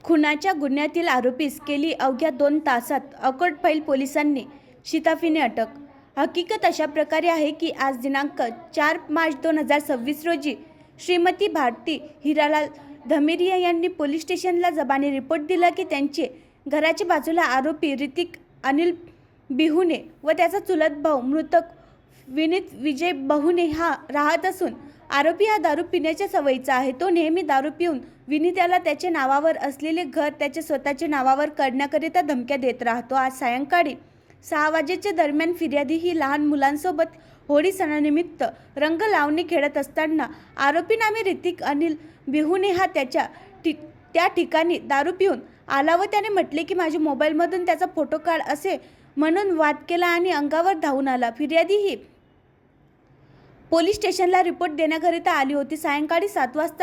खुनाच्या गुन्ह्यातील आरोपीस केली अवघ्या 2 तासात अकोटपैल पोलिसांनी शिताफीने अटक। हकीकत अशा प्रकारे आहे की आज दिनांक 4 मार्च 2026 रोजी श्रीमती भारती हिरालाल धमेरिया यांनी पोलीस स्टेशनला जबानी रिपोर्ट दिला की त्यांचे घराच्या बाजूला आरोपी ऋतिक अनिल बिहुने व त्याचा चुलत भाऊ मृतक विनीत विजय बहुने हा राहत असून आरोपी हा दारू पिण्याच्या सवयीचा आहे। तो नेहमी दारू पिऊन विनीत्याला त्याच्या नावावर असलेले घर त्याच्या स्वतःच्या नावावर करण्याकरिता धमक्या देत राहतो। आज सायंकाळी 6 वाजेच्या दरम्यान फिर्यादी ही लहान मुलांसोबत होळी सणानिमित्त रंग लावणी खेळत असताना आरोपी नामे ऋतिक अनिल बिहुने हा त्या ठिकाणी दारू पिऊन आला व त्याने म्हटले की माझ्या मोबाईलमधून त्याचा फोटो काढ असे म्हणून वाद केला आणि अंगावर धावून आला। फिर्यादी ही पोलीस स्टेशनला रिपोर्ट देण्याकरिता आली होती। सायंकाळी 7 वाजता